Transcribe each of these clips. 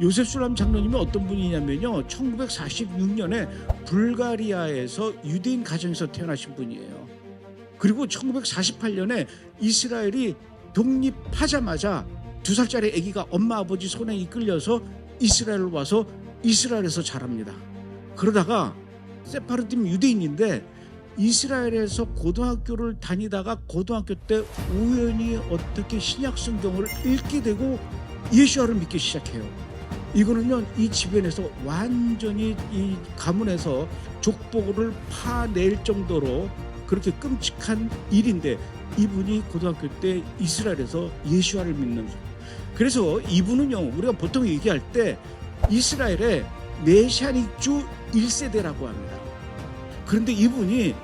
요셉 술람 장로님이 어떤 분이냐면요, 1946년에 불가리아에서 유대인 가정에서 태어나신 분이에요. 그리고 1948년에 이스라엘이 독립하자마자 2살짜리 아기가 엄마 아버지 손에 이끌려서 이스라엘로 와서 이스라엘에서 자랍니다. 그러다가 세파르팀 유대인인데 이스라엘에서 고등학교를 다니다가 고등학교 때 우연히 어떻게 신약 성경을 읽게 되고 예수를 믿기 시작해요. 이거는요, 이 주변에서 완전히 이 가문에서 족보를 파낼 정도로 그렇게 끔찍한 일인데, 이분이 고등학교 때 이스라엘에서 예수를 믿는. 그래서 이분은요, 우리가 보통 얘기할 때 이스라엘의 메시아닉주 1세대라고 합니다. 그런데 이분이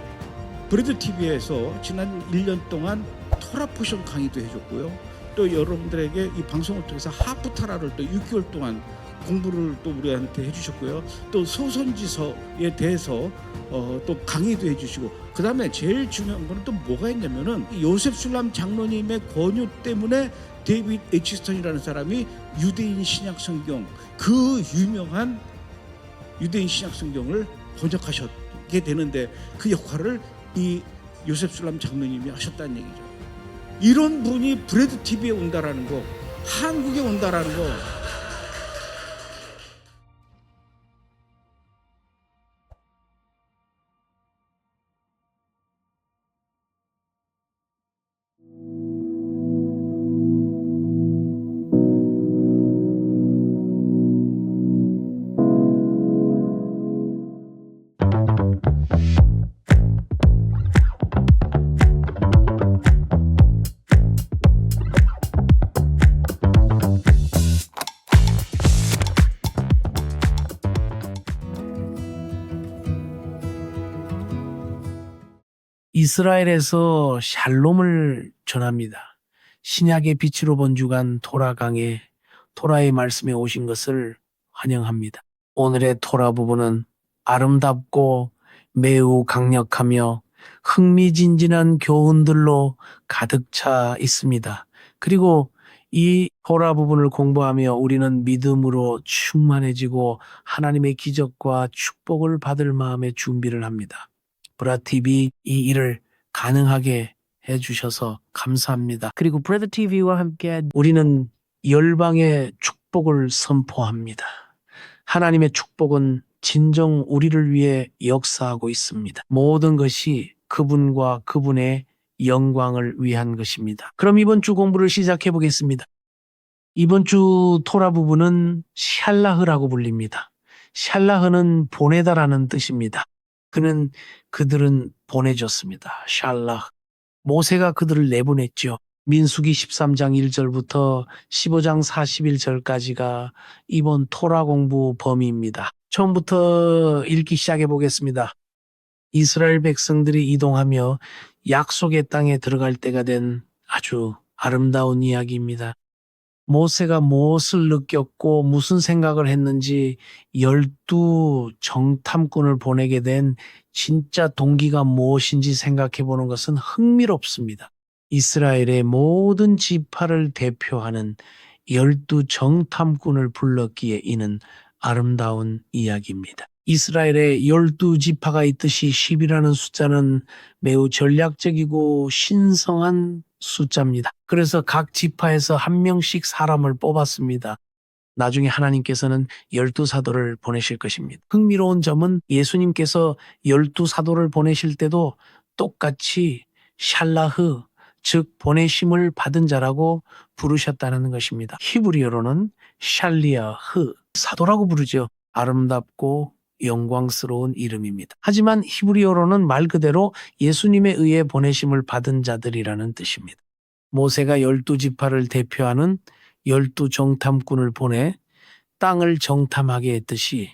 브레드 TV에서 지난 1년 동안 토라 포션 강의도 해줬고요. 또 여러분들에게 이 방송을 통해서 하프타라를 또 6개월 동안 공부를 또 우리한테 해주셨고요. 또 소선지서에 대해서 또 강의도 해주시고, 그 다음에 제일 중요한 거는 또 뭐가 있냐면은 요셉 술람 장로님의 권유 때문에 데이빗 에치스턴이라는 사람이 유대인 신약 성경, 그 유명한 유대인 신약 성경을 번역하셨게 되는데, 그 역할을 이 요셉 술람 장로님이 하셨다는 얘기죠. 이런 분이 브레드 TV에 온다라는 거, 한국에 온다라는 거. 이스라엘에서 샬롬을 전합니다. 신약의 빛으로 번죽한 토라 강에 토라의 말씀에 오신 것을 환영합니다. 오늘의 토라 부분은 아름답고 매우 강력하며 흥미진진한 교훈들로 가득 차 있습니다. 그리고 이 토라 부분을 공부하며 우리는 믿음으로 충만해지고 하나님의 기적과 축복을 받을 마음의 준비를 합니다. 브라TV 이 일을 가능하게 해주셔서 감사합니다. 그리고 브라TV와 함께 우리는 열방의 축복을 선포합니다. 하나님의 축복은 진정 우리를 위해 역사하고 있습니다. 모든 것이 그분과 그분의 영광을 위한 것입니다. 그럼 이번 주 공부를 시작해 보겠습니다. 이번 주 토라 부분은 샬라흐라고 불립니다. 샬라흐는 보내다라는 뜻입니다. 그들은 보내줬습니다. 샬라흐. 모세가 그들을 내보냈죠. 민수기 13장 1절부터 15장 41절까지가 이번 토라 공부 범위입니다. 처음부터 읽기 시작해 보겠습니다. 이스라엘 백성들이 이동하며 약속의 땅에 들어갈 때가 된 아주 아름다운 이야기입니다. 모세가 무엇을 느꼈고 무슨 생각을 했는지 12 정탐꾼을 보내게 된 진짜 동기가 무엇인지 생각해 보는 것은 흥미롭습니다. 이스라엘의 모든 지파를 대표하는 12 정탐꾼을 불렀기에 이는 아름다운 이야기입니다. 이스라엘에 12지파가 있듯이 10이라는 숫자는 매우 전략적이고 신성한 숫자입니다. 그래서 각 지파에서 한 명씩 사람을 뽑았습니다. 나중에 하나님께서는 12사도를 보내실 것입니다. 흥미로운 점은 예수님께서 12사도를 보내실 때도 똑같이 샬라흐, 즉 보내심을 받은 자라고 부르셨다는 것입니다. 히브리어로는 샬리아흐, 사도라고 부르죠. 아름답고 영광스러운 이름입니다. 하지만 히브리어로는 말 그대로 예수님에 의해 보내심을 받은 자들이라는 뜻입니다. 모세가 12지파를 대표하는 12 정탐꾼을 보내 땅을 정탐하게 했듯이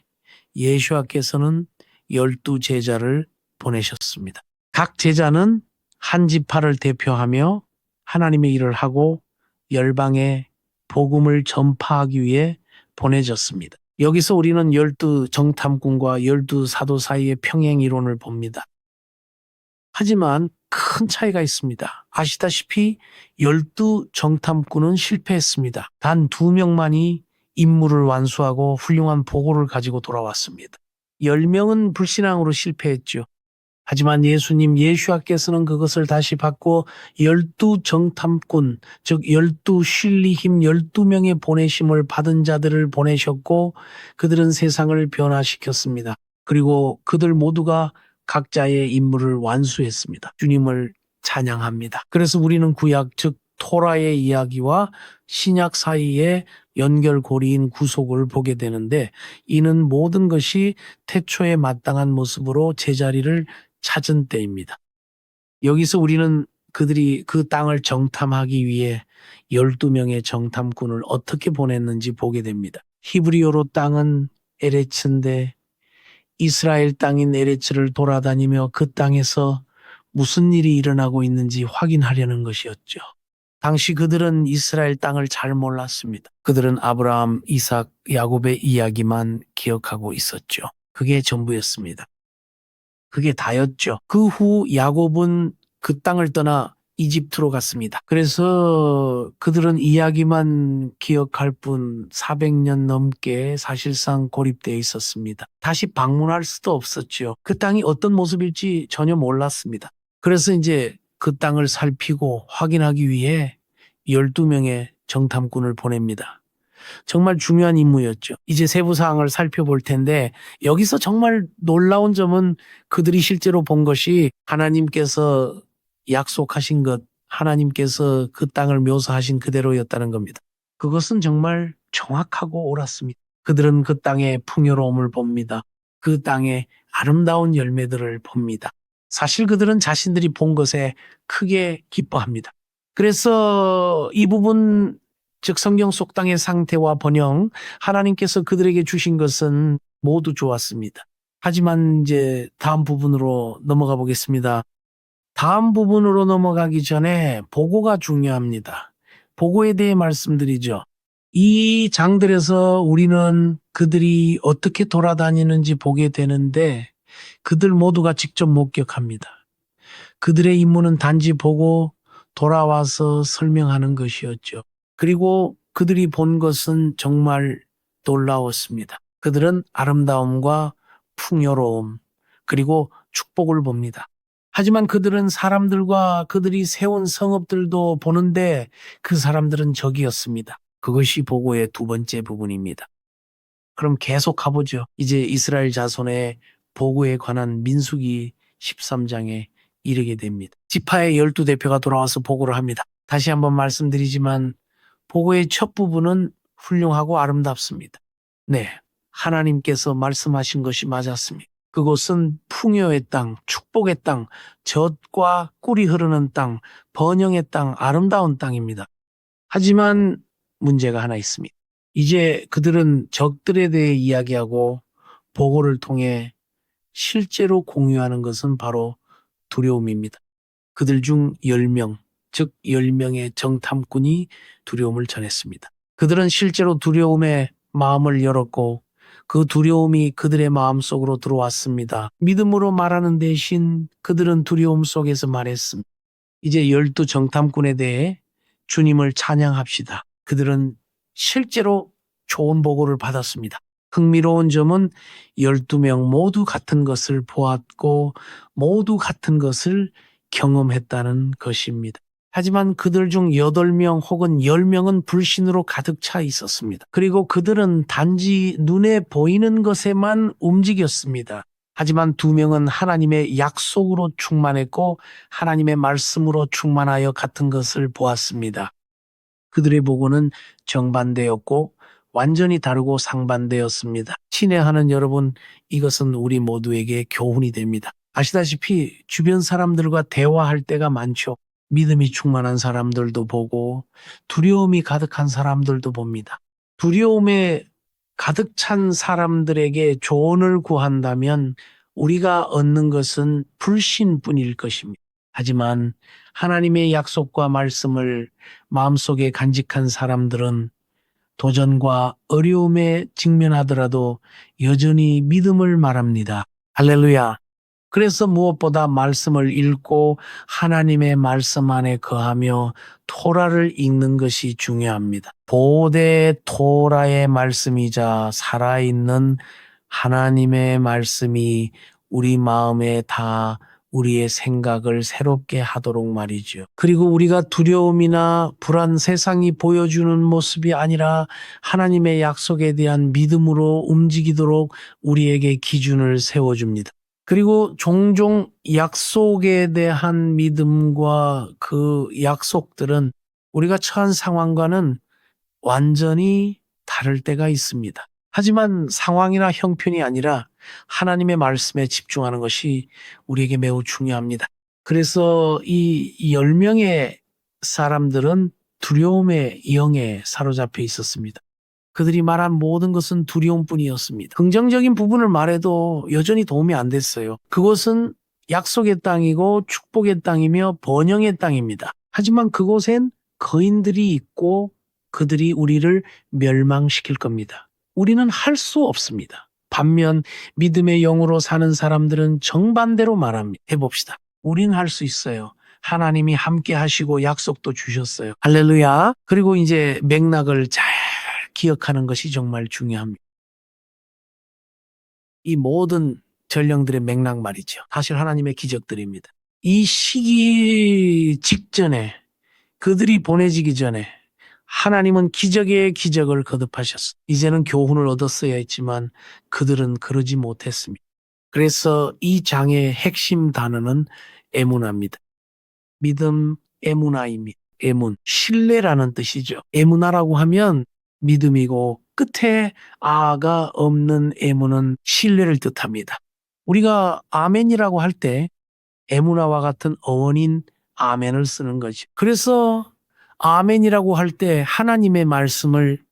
예수께서는 12 제자를 보내셨습니다. 각 제자는 한 지파를 대표하며 하나님의 일을 하고 열방에 복음을 전파하기 위해 보내졌습니다. 여기서 우리는 12 정탐꾼과 12 사도 사이의 평행 이론을 봅니다. 하지만 큰 차이가 있습니다. 아시다시피 12 정탐꾼은 실패했습니다. 단 2명만이 임무를 완수하고 훌륭한 보고를 가지고 돌아왔습니다. 10명은 불신앙으로 실패했죠. 하지만 예수님께서는 그것을 다시 바꿔 12 정탐꾼, 즉 12 쉴리힘 12명의 보내심을 받은 자들을 보내셨고 그들은 세상을 변화시켰습니다. 그리고 그들 모두가 각자의 임무를 완수했습니다. 주님을 찬양합니다. 그래서 우리는 구약, 즉 토라의 이야기와 신약 사이에 연결고리인 구속을 보게 되는데 이는 모든 것이 태초에 마땅한 모습으로 제자리를 찾은 때입니다. 여기서 우리는 그들이 그 땅을 정탐하기 위해 12명의 정탐꾼을 어떻게 보냈는지 보게 됩니다. 히브리어로 땅은 에레츠인데 이스라엘 땅인 에레츠를 돌아다니며 그 땅에서 무슨 일이 일어나고 있는지 확인하려는 것이었죠. 당시 그들은 이스라엘 땅을 잘 몰랐습니다. 그들은 아브라함, 이삭, 야곱의 이야기만 기억하고 있었죠. 그게 전부였습니다. 그게 다였죠. 그 후 야곱은 그 땅을 떠나 이집트로 갔습니다. 그래서 그들은 이야기만 기억할 뿐 400년 넘게 사실상 고립되어 있었습니다. 다시 방문할 수도 없었죠. 그 땅이 어떤 모습일지 전혀 몰랐습니다. 그래서 이제 그 땅을 살피고 확인하기 위해 12명의 정탐꾼을 보냅니다. 정말 중요한 임무였죠. 이제 세부 사항을 살펴볼 텐데 여기서 정말 놀라운 점은 그들이 실제로 본 것이 하나님께서 약속하신 것, 하나님께서 그 땅을 묘사하신 그대로였다는 겁니다. 그것은 정말 정확하고 옳았습니다. 그들은 그 땅의 풍요로움을 봅니다. 그 땅의 아름다운 열매들을 봅니다. 사실 그들은 자신들이 본 것에 크게 기뻐합니다. 그래서 이 부분 즉 성경 속 땅의 상태와 번영, 하나님께서 그들에게 주신 것은 모두 좋았습니다. 하지만 이제 다음 부분으로 넘어가 보겠습니다. 다음 부분으로 넘어가기 전에 보고가 중요합니다. 보고에 대해 말씀드리죠. 이 장들에서 우리는 그들이 어떻게 돌아다니는지 보게 되는데 그들 모두가 직접 목격합니다. 그들의 임무는 단지 보고 돌아와서 설명하는 것이었죠. 그리고 그들이 본 것은 정말 놀라웠습니다. 그들은 아름다움과 풍요로움 그리고 축복을 봅니다. 하지만 그들은 사람들과 그들이 세운 성읍들도 보는데 그 사람들은 적이었습니다. 그것이 보고의 두 번째 부분입니다. 그럼 계속 가보죠. 이제 이스라엘 자손의 보고에 관한 민수기 13장에 이르게 됩니다. 지파의 12대표가 돌아와서 보고를 합니다. 다시 한번 말씀드리지만 보고의 첫 부분은 훌륭하고 아름답습니다. 네, 하나님께서 말씀하신 것이 맞았습니다. 그곳은 풍요의 땅, 축복의 땅, 젖과 꿀이 흐르는 땅, 번영의 땅, 아름다운 땅입니다. 하지만 문제가 하나 있습니다. 이제 그들은 적들에 대해 이야기하고 보고를 통해 실제로 공유하는 것은 바로 두려움입니다. 그들 중 10명, 즉 10명의 정탐꾼이 두려움을 전했습니다. 그들은 실제로 두려움에 마음을 열었고 그 두려움이 그들의 마음속으로 들어왔습니다. 믿음으로 말하는 대신 그들은 두려움 속에서 말했습니다. 이제 12 정탐꾼에 대해 주님을 찬양합시다. 그들은 실제로 좋은 보고를 받았습니다. 흥미로운 점은 12명 모두 같은 것을 보았고 모두 같은 것을 경험했다는 것입니다. 하지만 그들 중 8명 혹은 10명은 불신으로 가득 차 있었습니다. 그리고 그들은 단지 눈에 보이는 것에만 움직였습니다. 하지만 2명은 하나님의 약속으로 충만했고 하나님의 말씀으로 충만하여 같은 것을 보았습니다. 그들의 보고는 정반대였고 완전히 다르고 상반되었습니다. 친애하는 여러분, 이것은 우리 모두에게 교훈이 됩니다. 아시다시피 주변 사람들과 대화할 때가 많죠. 믿음이 충만한 사람들도 보고 두려움이 가득한 사람들도 봅니다. 두려움에 가득 찬 사람들에게 조언을 구한다면 우리가 얻는 것은 불신뿐일 것입니다. 하지만 하나님의 약속과 말씀을 마음속에 간직한 사람들은 도전과 어려움에 직면하더라도 여전히 믿음을 말합니다. 할렐루야. 그래서 무엇보다 말씀을 읽고 하나님의 말씀 안에 거하며 토라를 읽는 것이 중요합니다. 보대 토라의 말씀이자 살아있는 하나님의 말씀이 우리 마음에 다 우리의 생각을 새롭게 하도록 말이죠. 그리고 우리가 두려움이나 불안, 세상이 보여주는 모습이 아니라 하나님의 약속에 대한 믿음으로 움직이도록 우리에게 기준을 세워줍니다. 그리고 종종 약속에 대한 믿음과 그 약속들은 우리가 처한 상황과는 완전히 다를 때가 있습니다. 하지만 상황이나 형편이 아니라 하나님의 말씀에 집중하는 것이 우리에게 매우 중요합니다. 그래서 이 10명의 사람들은 두려움의 영에 사로잡혀 있었습니다. 그들이 말한 모든 것은 두려움뿐이었습니다. 긍정적인 부분을 말해도 여전히 도움이 안 됐어요. 그곳은 약속의 땅이고 축복의 땅이며 번영의 땅입니다. 하지만 그곳엔 거인들이 있고 그들이 우리를 멸망시킬 겁니다. 우리는 할 수 없습니다. 반면 믿음의 영으로 사는 사람들은 정반대로 말합니다. 해봅시다. 우리는 할 수 있어요. 하나님이 함께 하시고 약속도 주셨어요. 할렐루야. 그리고 이제 맥락을 잘 기억하는 것이 정말 중요합니다. 이 모든 전령들의 맥락 말이죠. 사실 하나님의 기적들입니다. 이 시기 직전에 그들이 보내지기 전에 하나님은 기적의 기적을 거듭하셨어. 이제는 교훈을 얻었어야 했지만 그들은 그러지 못했습니다. 그래서 이 장의 핵심 단어는 에무나입니다. 믿음, 에무나입니다. 에문, 신뢰라는 뜻이죠. 에무나라고 하면 믿음이고 끝에 아가 없는 에문은 신뢰를 뜻합니다. 우리가 아멘이라고 할 때 에무나와 같은 어원인 아멘을 쓰는 거죠. 그래서 아멘이라고 할 때 하나님의 말씀을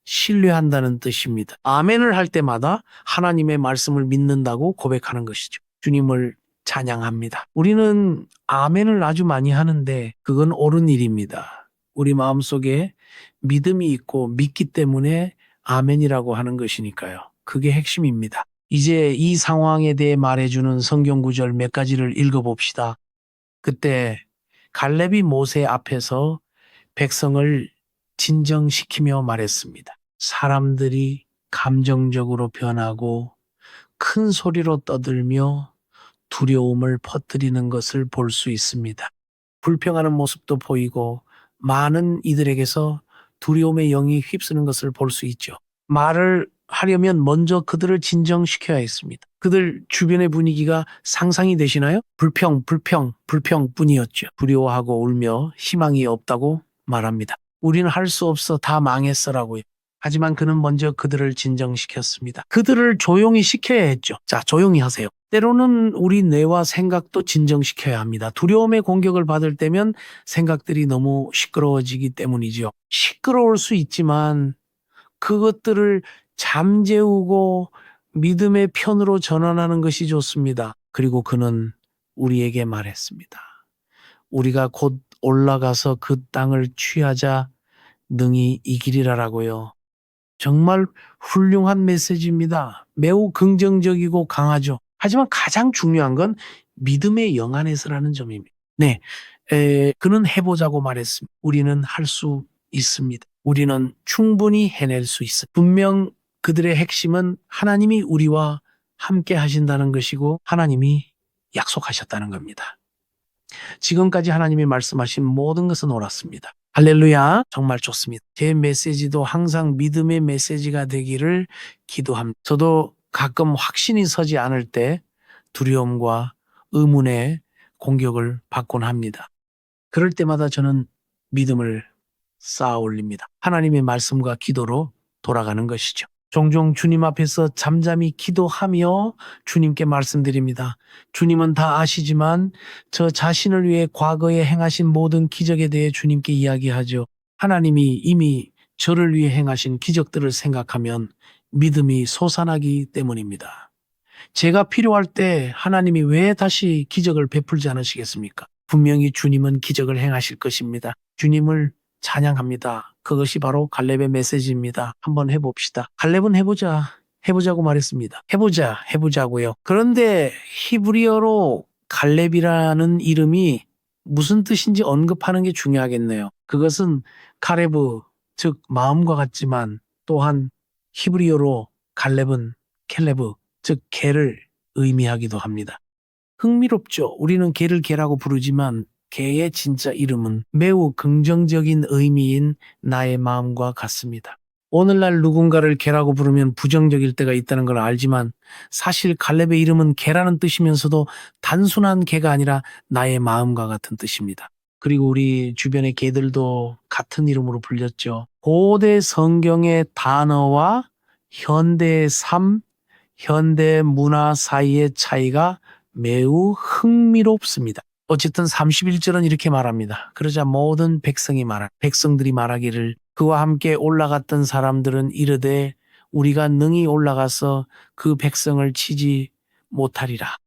신뢰한다는 뜻입니다. 아멘을 할 때마다 하나님의 말씀을 믿는다고 고백하는 것이죠. 주님을 찬양합니다. 우리는 아멘을 아주 많이 하는데 그건 옳은 일입니다. 우리 마음속에 믿음이 있고 믿기 때문에 아멘이라고 하는 것이니까요. 그게 핵심입니다. 이제 이 상황에 대해 말해주는 성경 구절 몇 가지를 읽어봅시다. 그때 갈렙이 모세 앞에서 백성을 진정시키며 말했습니다. 사람들이 감정적으로 변하고 큰 소리로 떠들며 두려움을 퍼뜨리는 것을 볼 수 있습니다. 불평하는 모습도 보이고 많은 이들에게서 두려움의 영이 휩쓰는 것을 볼 수 있죠. 말을 하려면 먼저 그들을 진정시켜야 했습니다. 그들 주변의 분위기가 상상이 되시나요? 불평뿐이었죠. 두려워하고 울며 희망이 없다고 말합니다. 우리는 할 수 없어 다 망했어라고요. 하지만 그는 먼저 그들을 진정시켰습니다. 그들을 조용히 시켜야 했죠. 자, 조용히 하세요. 때로는 우리 뇌와 생각도 진정시켜야 합니다. 두려움의 공격을 받을 때면 생각들이 너무 시끄러워지기 때문이죠. 시끄러울 수 있지만 그것들을 잠재우고 믿음의 편으로 전환하는 것이 좋습니다. 그리고 그는 우리에게 말했습니다. 우리가 곧 올라가서 그 땅을 취하자 능히 이기리라라고요. 정말 훌륭한 메시지입니다. 매우 긍정적이고 강하죠. 하지만 가장 중요한 건 믿음의 영 안에서라는 점입니다. 네, 그는 해보자고 말했습니다. 우리는 할 수 있습니다. 우리는 충분히 해낼 수 있습니다. 분명 그들의 핵심은 하나님이 우리와 함께 하신다는 것이고 하나님이 약속하셨다는 겁니다. 지금까지 하나님이 말씀하신 모든 것은 옳았습니다. 할렐루야. 정말 좋습니다. 제 메시지도 항상 믿음의 메시지가 되기를 기도합니다. 저도 가끔 확신이 서지 않을 때 두려움과 의문의 공격을 받곤 합니다. 그럴 때마다 저는 믿음을 쌓아 올립니다. 하나님의 말씀과 기도로 돌아가는 것이죠. 종종 주님 앞에서 잠잠히 기도하며 주님께 말씀드립니다. 주님은 다 아시지만 저 자신을 위해 과거에 행하신 모든 기적에 대해 주님께 이야기하죠. 하나님이 이미 저를 위해 행하신 기적들을 생각하면 믿음이 솟아나기 때문입니다. 제가 필요할 때 하나님이 왜 다시 기적을 베풀지 않으시겠습니까? 분명히 주님은 기적을 행하실 것입니다. 주님을 찬양합니다. 그것이 바로 갈렙의 메시지입니다. 한번 해봅시다. 갈렙은 해보자. 해보자고 말했습니다. 해보자고요. 그런데 히브리어로 갈렙이라는 이름이 무슨 뜻인지 언급하는 게 중요하겠네요. 그것은 카레브, 즉 마음과 같지만 또한 히브리어로 갈렙은 켈레브, 즉 개를 의미하기도 합니다. 흥미롭죠. 우리는 개를 개라고 부르지만 개의 진짜 이름은 매우 긍정적인 의미인 나의 마음과 같습니다. 오늘날 누군가를 개라고 부르면 부정적일 때가 있다는 걸 알지만 사실 갈렙의 이름은 개라는 뜻이면서도 단순한 개가 아니라 나의 마음과 같은 뜻입니다. 그리고 우리 주변의 개들도 같은 이름으로 불렸죠. 고대 성경의 단어와 현대의 삶, 현대 문화 사이의 차이가 매우 흥미롭습니다. 어쨌든 31절은 이렇게 말합니다. 그러자 모든 백성들이 말하기를 그와 함께 올라갔던 사람들은 이르되 우리가 능히 올라가서 그 백성을 치지 못하리라.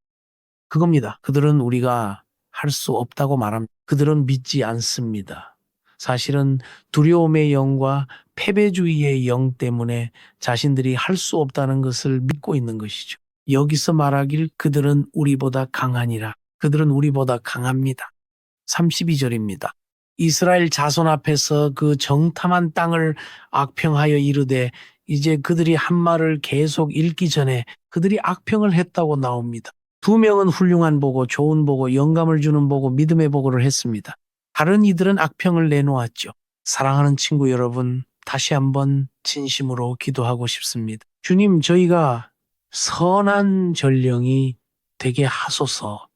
그겁니다. 그들은 우리가 할 수 없다고 말합니다. 그들은 믿지 않습니다. 사실은 두려움의 영과 패배주의의 영 때문에 자신들이 할 수 없다는 것을 믿고 있는 것이죠. 여기서 말하길 그들은 우리보다 강하니라. 그들은 우리보다 강합니다. 32절입니다. 이스라엘 자손 앞에서 그 정탐한 땅을 악평하여 이르되 이제 그들이 한 말을 계속 읽기 전에 그들이 악평을 했다고 나옵니다. 두 명은 훌륭한 보고, 좋은 보고, 영감을 주는 보고, 믿음의 보고를 했습니다. 다른 이들은 악평을 내놓았죠. 사랑하는 친구 여러분, 다시 한번 진심으로 기도하고 싶습니다. 주님, 저희가 선한 전령이 되게 하소서.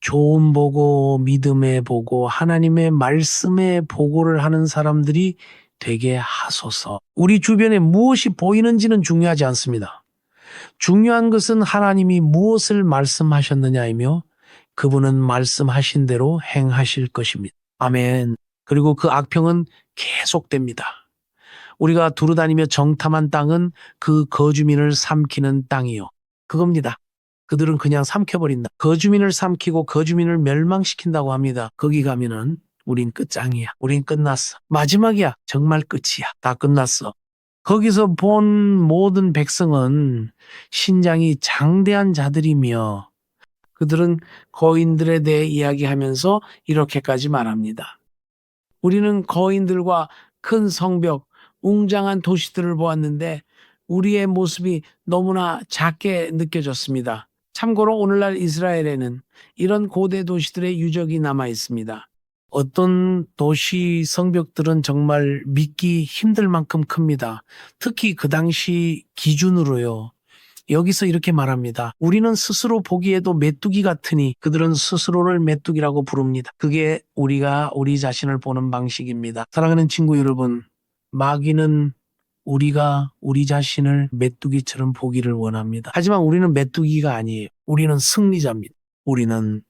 좋은 보고, 믿음의 보고, 하나님의 말씀의 보고를 하는 사람들이 되게 하소서. 우리 주변에 무엇이 보이는지는 중요하지 않습니다. 중요한 것은 하나님이 무엇을 말씀하셨느냐이며 그분은 말씀하신 대로 행하실 것입니다. 아멘. 그리고 그 악평은 계속됩니다. 우리가 두루다니며 정탐한 땅은 그 거주민을 삼키는 땅이요. 그겁니다. 그들은 그냥 삼켜버린다. 거주민을 삼키고 거주민을 멸망시킨다고 합니다. 거기 가면은 우린 끝장이야. 우린 끝났어. 마지막이야. 정말 끝이야. 다 끝났어. 거기서 본 모든 백성은 신장이 장대한 자들이며 그들은 거인들에 대해 이야기하면서 이렇게까지 말합니다. 우리는 거인들과 큰 성벽, 웅장한 도시들을 보았는데 우리의 모습이 너무나 작게 느껴졌습니다. 참고로 오늘날 이스라엘에는 이런 고대 도시들의 유적이 남아 있습니다. 어떤 도시 성벽들은 정말 믿기 힘들 만큼 큽니다. 특히 그 당시 기준으로요. 여기서 이렇게 말합니다. 우리는 스스로 보기에도 메뚜기 같으니 그들은 스스로를 메뚜기라고 부릅니다. 그게 우리가 우리 자신을 보는 방식입니다. 사랑하는 친구 여러분, 마귀는 우리가 우리 자신을 메뚜기처럼 보기를 원합니다. 하지만 우리는 메뚜기가 아니에요. 우리는 승리자입니다. 우리는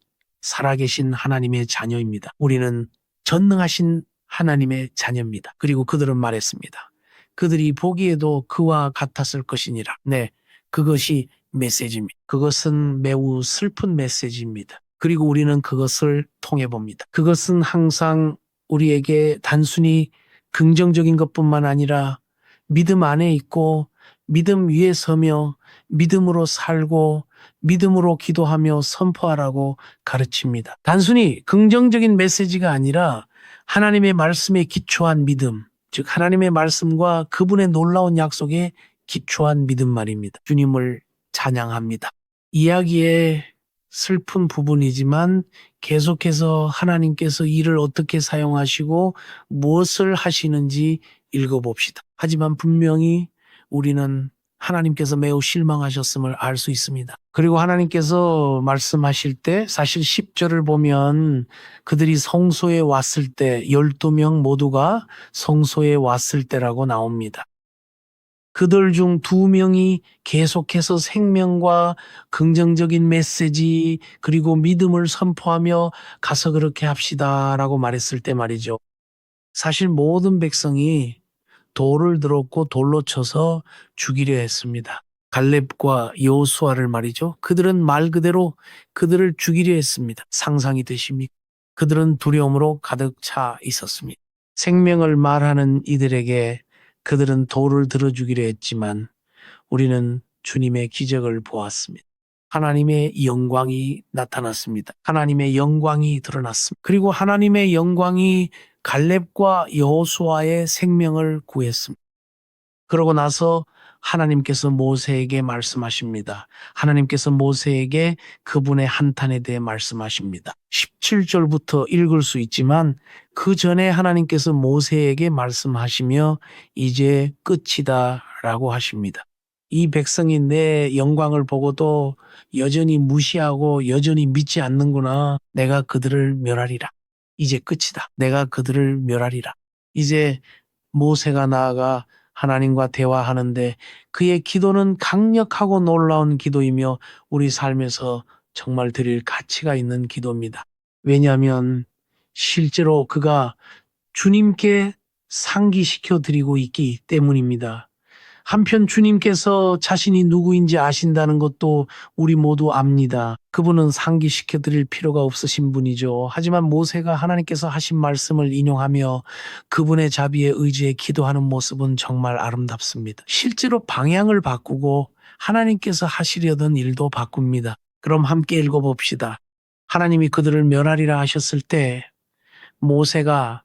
살아계신 하나님의 자녀입니다. 우리는 전능하신 하나님의 자녀입니다. 그리고 그들은 말했습니다. 그들이 보기에도 그와 같았을 것이니라. 네, 그것이 메시지입니다. 그것은 매우 슬픈 메시지입니다. 그리고 우리는 그것을 통해 봅니다. 그것은 항상 우리에게 단순히 긍정적인 것뿐만 아니라 믿음 안에 있고 믿음 위에 서며 믿음으로 살고 믿음으로 기도하며 선포하라고 가르칩니다. 단순히 긍정적인 메시지가 아니라 하나님의 말씀에 기초한 믿음, 즉 하나님의 말씀과 그분의 놀라운 약속에 기초한 믿음 말입니다. 주님을 찬양합니다. 이야기의 슬픈 부분이지만 계속해서 하나님께서 이를 어떻게 사용하시고 무엇을 하시는지 읽어봅시다. 하지만 분명히 우리는 하나님께서 매우 실망하셨음을 알 수 있습니다. 그리고 하나님께서 말씀하실 때 사실 10절을 보면 그들이 성소에 왔을 때 12명 모두가 성소에 왔을 때라고 나옵니다. 그들 중 2명이 계속해서 생명과 긍정적인 메시지 그리고 믿음을 선포하며 가서 그렇게 합시다라고 말했을 때 말이죠. 사실 모든 백성이 돌을 들었고 돌로 쳐서 죽이려 했습니다. 갈렙과 여호수아를 말이죠. 그들은 말 그대로 그들을 죽이려 했습니다. 상상이 되십니까? 그들은 두려움으로 가득 차 있었습니다. 생명을 말하는 이들에게 그들은 돌을 들어 죽이려 했지만 우리는 주님의 기적을 보았습니다. 하나님의 영광이 나타났습니다. 하나님의 영광이 드러났습니다. 그리고 하나님의 영광이 갈렙과 여호수아의 생명을 구했습니다. 그러고 나서 하나님께서 모세에게 말씀하십니다. 하나님께서 모세에게 그분의 한탄에 대해 말씀하십니다. 17절부터 읽을 수 있지만 그 전에 하나님께서 모세에게 말씀하시며 이제 끝이다 라고 하십니다. 이 백성이 내 영광을 보고도 여전히 무시하고 여전히 믿지 않는구나. 내가 그들을 멸하리라. 이제 끝이다. 내가 그들을 멸하리라. 이제 모세가 나아가 하나님과 대화하는데 그의 기도는 강력하고 놀라운 기도이며 우리 삶에서 정말 드릴 가치가 있는 기도입니다. 왜냐하면 실제로 그가 주님께 상기시켜 드리고 있기 때문입니다. 한편 주님께서 자신이 누구인지 아신다는 것도 우리 모두 압니다. 그분은 상기시켜 드릴 필요가 없으신 분이죠. 하지만 모세가 하나님께서 하신 말씀을 인용하며 그분의 자비에 의지해 기도하는 모습은 정말 아름답습니다. 실제로 방향을 바꾸고 하나님께서 하시려던 일도 바꿉니다. 그럼 함께 읽어봅시다. 하나님이 그들을 멸하리라 하셨을 때 모세가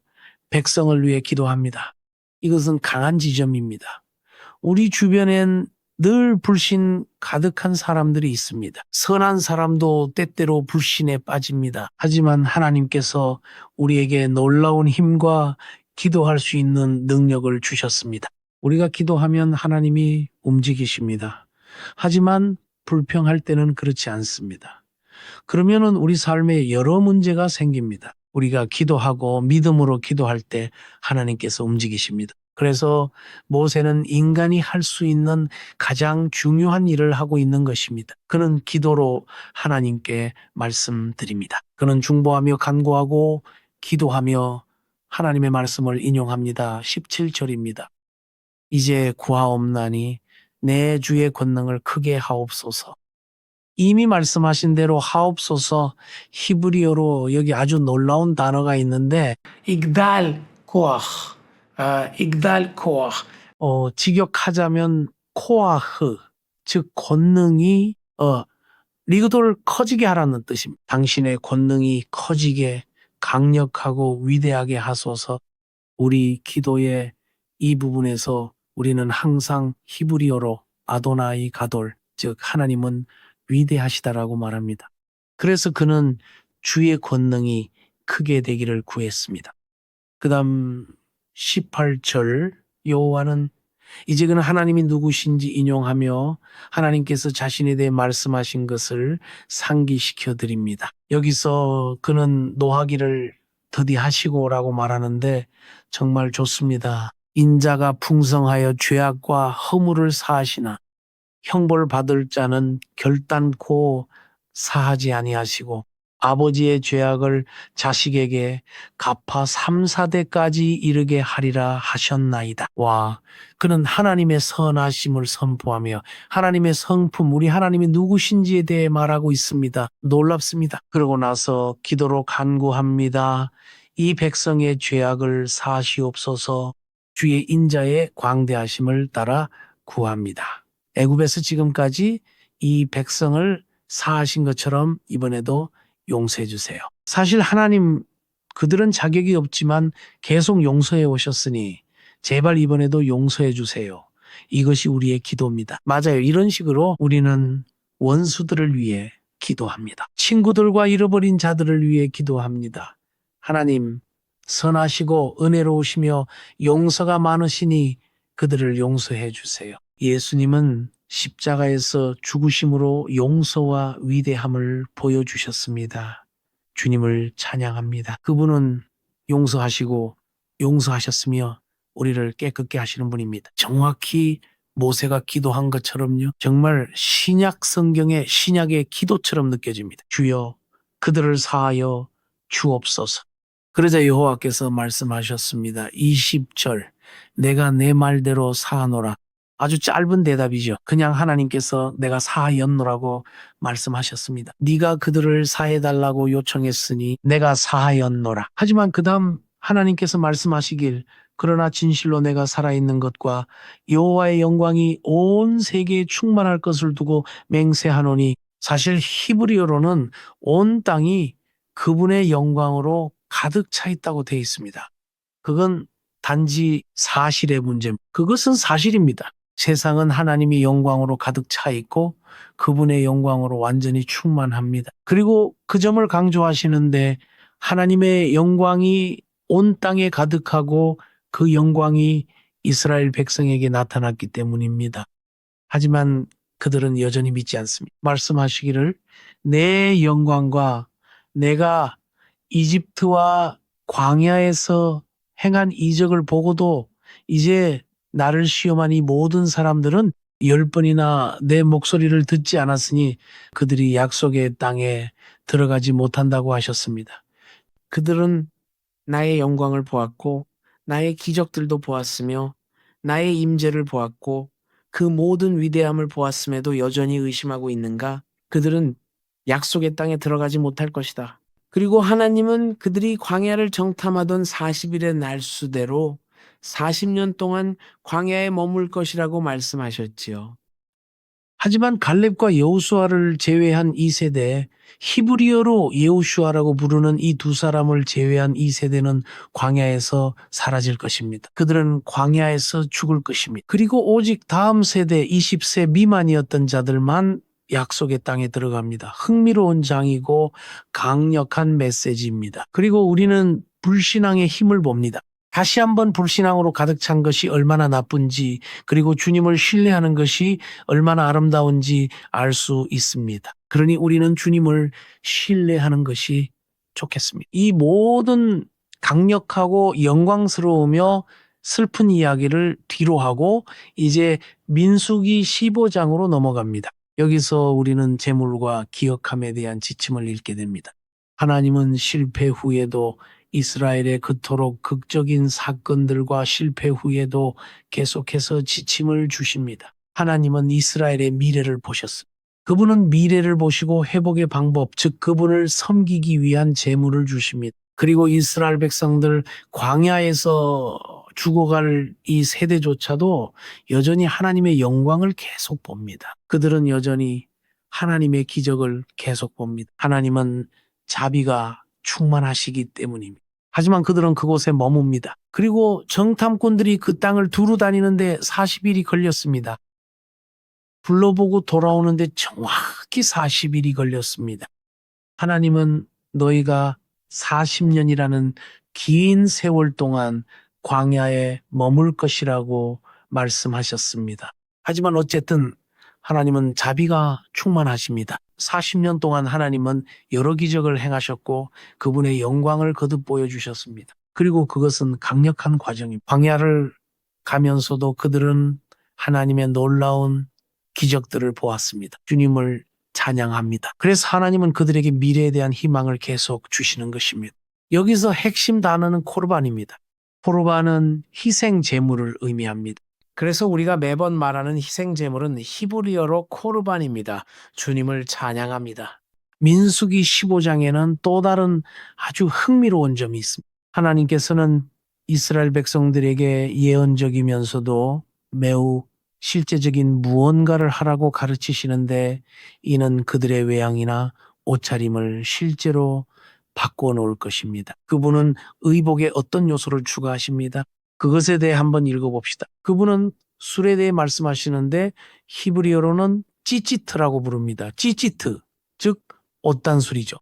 백성을 위해 기도합니다. 이것은 강한 지점입니다. 우리 주변엔 늘 불신 가득한 사람들이 있습니다. 선한 사람도 때때로 불신에 빠집니다. 하지만 하나님께서 우리에게 놀라운 힘과 기도할 수 있는 능력을 주셨습니다. 우리가 기도하면 하나님이 움직이십니다. 하지만 불평할 때는 그렇지 않습니다. 그러면은 우리 삶에 여러 문제가 생깁니다. 우리가 기도하고 믿음으로 기도할 때 하나님께서 움직이십니다. 그래서 모세는 인간이 할 수 있는 가장 중요한 일을 하고 있는 것입니다. 그는 기도로 하나님께 말씀드립니다. 그는 중보하며 간구하고 기도하며 하나님의 말씀을 인용합니다. 17절입니다. 이제 구하옵나니 내 주의 권능을 크게 하옵소서. 이미 말씀하신 대로 하옵소서 히브리어로 여기 아주 놀라운 단어가 있는데 igdal koach igdal koach 직역하자면 코아흐 즉 권능이 리그돌 커지게 하라는 뜻입니다. 당신의 권능이 커지게 강력하고 위대하게 하소서. 우리 기도의 이 부분에서 우리는 항상 히브리어로 아도나이 가돌 즉 하나님은 위대하시다라고 말합니다. 그래서 그는 주의 권능이 크게 되기를 구했습니다. 그 다음 18절 여호와는 이제 그는 하나님이 누구신지 인용하며 하나님께서 자신에 대해 말씀하신 것을 상기시켜 드립니다. 여기서 그는 노하기를 더디하시고라고 말하는데 정말 좋습니다. 인자가 풍성하여 죄악과 허물을 사하시나 형벌 받을 자는 결단코 사하지 아니하시고 아버지의 죄악을 자식에게 갚아 3, 4대까지 이르게 하리라 하셨나이다. 와, 그는 하나님의 선하심을 선포하며 하나님의 성품, 우리 하나님이 누구신지에 대해 말하고 있습니다. 놀랍습니다. 그러고 나서 기도로 간구합니다. 이 백성의 죄악을 사하시옵소서. 주의 인자의 광대하심을 따라 구합니다. 애굽에서 지금까지 이 백성을 사하신 것처럼 이번에도 용서해 주세요. 사실 하나님 그들은 자격이 없지만 계속 용서해 오셨으니 제발 이번에도 용서해 주세요. 이것이 우리의 기도입니다. 맞아요. 이런 식으로 우리는 원수들을 위해 기도합니다. 친구들과 잃어버린 자들을 위해 기도합니다. 하나님 선하시고 은혜로우시며 용서가 많으시니 그들을 용서해 주세요. 예수님은 십자가에서 죽으심으로 용서와 위대함을 보여주셨습니다. 주님을 찬양합니다. 그분은 용서하시고 용서하셨으며 우리를 깨끗게 하시는 분입니다. 정확히 모세가 기도한 것처럼요. 정말 신약 성경의 신약의 기도처럼 느껴집니다. 주여 그들을 사하여 주옵소서. 그러자 여호와께서 말씀하셨습니다. 20절 내가 내 말대로 사하노라. 아주 짧은 대답이죠. 그냥 하나님께서 내가 사하였노라고 말씀하셨습니다. 네가 그들을 사해달라고 요청했으니 내가 사하였노라. 하지만 그 다음 하나님께서 말씀하시길 그러나 진실로 내가 살아있는 것과 여호와의 영광이 온 세계에 충만할 것을 두고 맹세하노니, 사실 히브리어로는 온 땅이 그분의 영광으로 가득 차 있다고 되어 있습니다. 그건 단지 사실의 문제입니다. 그것은 사실입니다. 세상은 하나님이 영광으로 가득 차 있고 그분의 영광으로 완전히 충만합니다. 그리고 그 점을 강조하시는데, 하나님의 영광이 온 땅에 가득하고 그 영광이 이스라엘 백성에게 나타났기 때문입니다. 하지만 그들은 여전히 믿지 않습니다. 말씀하시기를, 내 영광과 내가 이집트와 광야에서 행한 이적을 보고도 이제 나를 시험한 이 모든 사람들은 10번이나 내 목소리를 듣지 않았으니 그들이 약속의 땅에 들어가지 못한다고 하셨습니다. 그들은 나의 영광을 보았고 나의 기적들도 보았으며 나의 임재를 보았고 그 모든 위대함을 보았음에도 여전히 의심하고 있는가? 그들은 약속의 땅에 들어가지 못할 것이다. 그리고 하나님은 그들이 광야를 정탐하던 40일의 날수대로 40년 동안 광야에 머물 것이라고 말씀하셨지요. 하지만 갈렙과 여호수아를 제외한 이 세대, 히브리어로 여호수아라고 부르는 이 두 사람을 제외한 이 세대는 광야에서 사라질 것입니다. 그들은 광야에서 죽을 것입니다. 그리고 오직 다음 세대 20세 미만이었던 자들만 약속의 땅에 들어갑니다. 흥미로운 장이고 강력한 메시지입니다. 그리고 우리는 불신앙의 힘을 봅니다. 다시 한번 불신앙으로 가득 찬 것이 얼마나 나쁜지, 그리고 주님을 신뢰하는 것이 얼마나 아름다운지 알 수 있습니다. 그러니 우리는 주님을 신뢰하는 것이 좋겠습니다. 이 모든 강력하고 영광스러우며 슬픈 이야기를 뒤로 하고 이제 민수기 15장으로 넘어갑니다. 여기서 우리는 재물과 기억함에 대한 지침을 읽게 됩니다. 하나님은 실패 후에도 이스라엘의 그토록 극적인 사건들과 실패 후에도 계속해서 지침을 주십니다. 하나님은 이스라엘의 미래를 보셨습니다. 그분은 미래를 보시고 회복의 방법, 즉 그분을 섬기기 위한 재물을 주십니다. 그리고 이스라엘 백성들 광야에서 죽어갈 이 세대조차도 여전히 하나님의 영광을 계속 봅니다. 그들은 여전히 하나님의 기적을 계속 봅니다. 하나님은 자비가 충만하시기 때문입니다. 하지만 그들은 그곳에 머뭅니다. 그리고 정탐꾼들이 그 땅을 두루 다니는데 40일이 걸렸습니다. 불러보고 돌아오는데 정확히 40일이 걸렸습니다. 하나님은 너희가 40년이라는 긴 세월 동안 광야에 머물 것이라고 말씀하셨습니다. 하지만 어쨌든 하나님은 자비가 충만하십니다. 40년 동안 하나님은 여러 기적을 행하셨고 그분의 영광을 거듭 보여주셨습니다. 그리고 그것은 강력한 과정입니다. 광야를 가면서도 그들은 하나님의 놀라운 기적들을 보았습니다. 주님을 찬양합니다. 그래서 하나님은 그들에게 미래에 대한 희망을 계속 주시는 것입니다. 여기서 핵심 단어는 코르반입니다. 코르반은 희생 제물을 의미합니다. 그래서 우리가 매번 말하는 희생 제물은 히브리어로 코르반입니다. 주님을 찬양합니다. 민수기 15장에는 또 다른 아주 흥미로운 점이 있습니다. 하나님께서는 이스라엘 백성들에게 예언적이면서도 매우 실제적인 무언가를 하라고 가르치시는데, 이는 그들의 외양이나 옷차림을 실제로 바꿔 놓을 것입니다. 그분은 의복에 어떤 요소를 추가하십니다. 그것에 대해 한번 읽어봅시다. 그분은 술에 대해 말씀하시는데 히브리어로는 찌찌트라고 부릅니다. 찌찌트, 즉 옷단술이죠.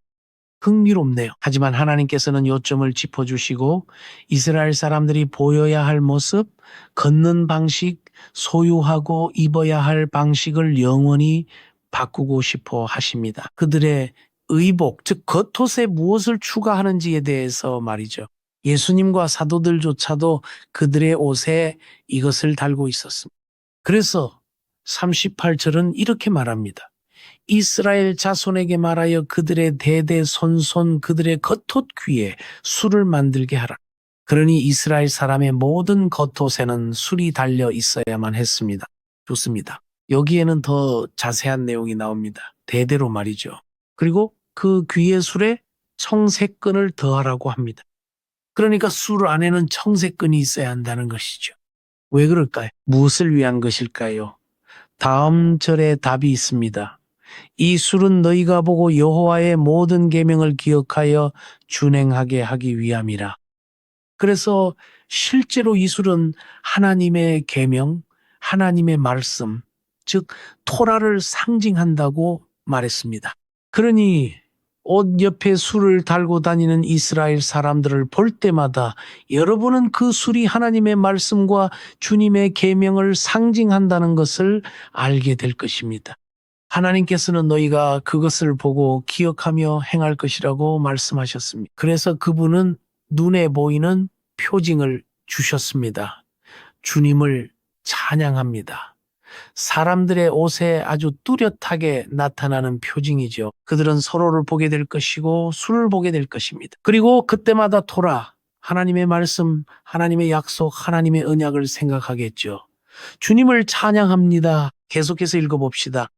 흥미롭네요. 하지만 하나님께서는 요점을 짚어주시고 이스라엘 사람들이 보여야 할 모습, 걷는 방식, 소유하고 입어야 할 방식을 영원히 바꾸고 싶어 하십니다. 그들의 의복, 즉 겉옷에 무엇을 추가하는지에 대해서 말이죠. 예수님과 사도들조차도 그들의 옷에 이것을 달고 있었습니다. 그래서 38절은 이렇게 말합니다. 이스라엘 자손에게 말하여 그들의 대대손손 그들의 겉옷 귀에 술을 만들게 하라. 그러니 이스라엘 사람의 모든 겉옷에는 술이 달려 있어야만 했습니다. 좋습니다. 여기에는 더 자세한 내용이 나옵니다. 대대로 말이죠. 그리고 그 귀의 술에 청색끈을 더하라고 합니다. 그러니까 술 안에는 청색근이 있어야 한다는 것이죠. 왜 그럴까요? 무엇을 위한 것일까요? 다음 절에 답이 있습니다. 이 술은 너희가 보고 여호와의 모든 계명을 기억하여 준행하게 하기 위함이라. 그래서 실제로 이 술은 하나님의 계명, 하나님의 말씀, 즉 토라를 상징한다고 말했습니다. 그러니 옷 옆에 술을 달고 다니는 이스라엘 사람들을 볼 때마다 여러분은 그 술이 하나님의 말씀과 주님의 계명을 상징한다는 것을 알게 될 것입니다. 하나님께서는 너희가 그것을 보고 기억하며 행할 것이라고 말씀하셨습니다. 그래서 그분은 눈에 보이는 표징을 주셨습니다. 주님을 찬양합니다. 사람들의 옷에 아주 뚜렷하게 나타나는 표징이죠. 그들은 서로를 보게 될 것이고 술을 보게 될 것입니다. 그리고 그때마다 토라, 하나님의 말씀, 하나님의 약속, 하나님의 언약을 생각하겠죠. 주님을 찬양합니다. 계속해서 읽어봅시다.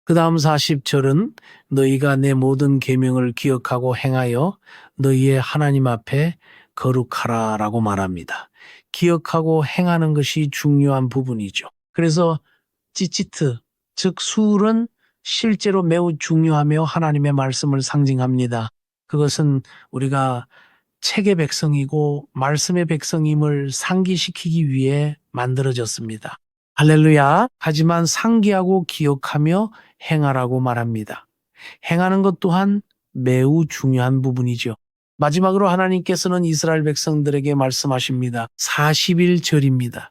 그 다음 40절은 너희가 내 모든 계명을 기억하고 행하여 너희의 하나님 앞에 거룩하라 라고 말합니다. 기억하고 행하는 것이 중요한 부분이죠. 그래서 찌찌트, 즉 술은 실제로 매우 중요하며 하나님의 말씀을 상징합니다. 그것은 우리가 책의 백성이고 말씀의 백성임을 상기시키기 위해 만들어졌습니다. 할렐루야. 하지만 상기하고 기억하며 행하라고 말합니다. 행하는 것 또한 매우 중요한 부분이죠. 마지막으로 하나님께서는 이스라엘 백성들에게 말씀하십니다. 41절입니다.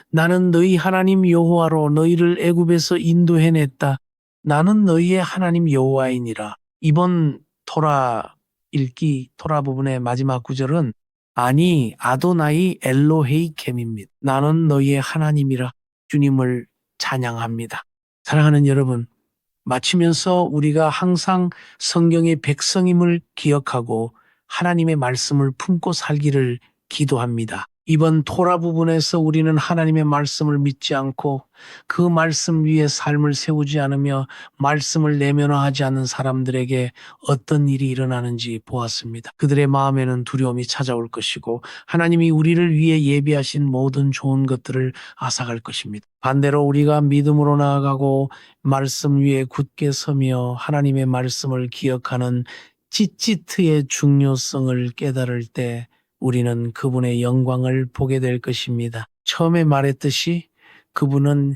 나는 너희 하나님 여호와로 너희를 애굽에서 인도해냈다. 나는 너희의 하나님 여호와이니라. 이번 토라 읽기, 토라 부분의 마지막 구절은 아니 아도나이 엘로헤이 켐입니다. 나는 너희의 하나님이라. 주님을 찬양합니다. 사랑하는 여러분, 마치면서 우리가 항상 성경의 백성임을 기억하고 하나님의 말씀을 품고 살기를 기도합니다. 이번 토라 부분에서 우리는 하나님의 말씀을 믿지 않고 그 말씀 위에 삶을 세우지 않으며 말씀을 내면화하지 않는 사람들에게 어떤 일이 일어나는지 보았습니다. 그들의 마음에는 두려움이 찾아올 것이고 하나님이 우리를 위해 예비하신 모든 좋은 것들을 앗아갈 것입니다. 반대로 우리가 믿음으로 나아가고 말씀 위에 굳게 서며 하나님의 말씀을 기억하는 찌찌트의 중요성을 깨달을 때 우리는 그분의 영광을 보게 될 것입니다. 처음에 말했듯이 그분은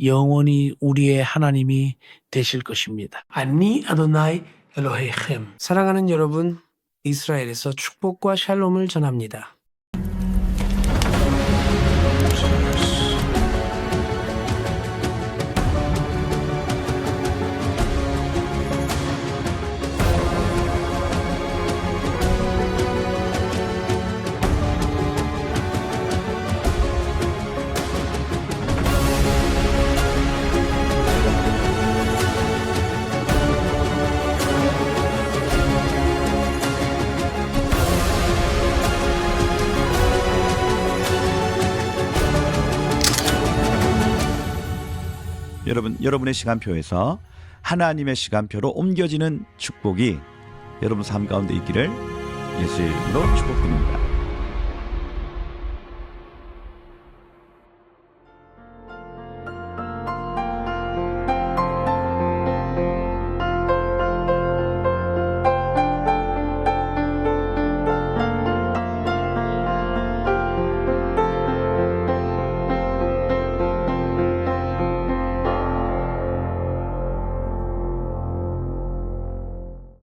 영원히 우리의 하나님이 되실 것입니다. 아니 아도나이 엘로헤이켐. 사랑하는 여러분, 이스라엘에서 축복과 샬롬을 전합니다. 여러분의 시간표에서 하나님의 시간표로 옮겨지는 축복이 여러분 삶 가운데 있기를 예수의 이름으로 축복드립니다.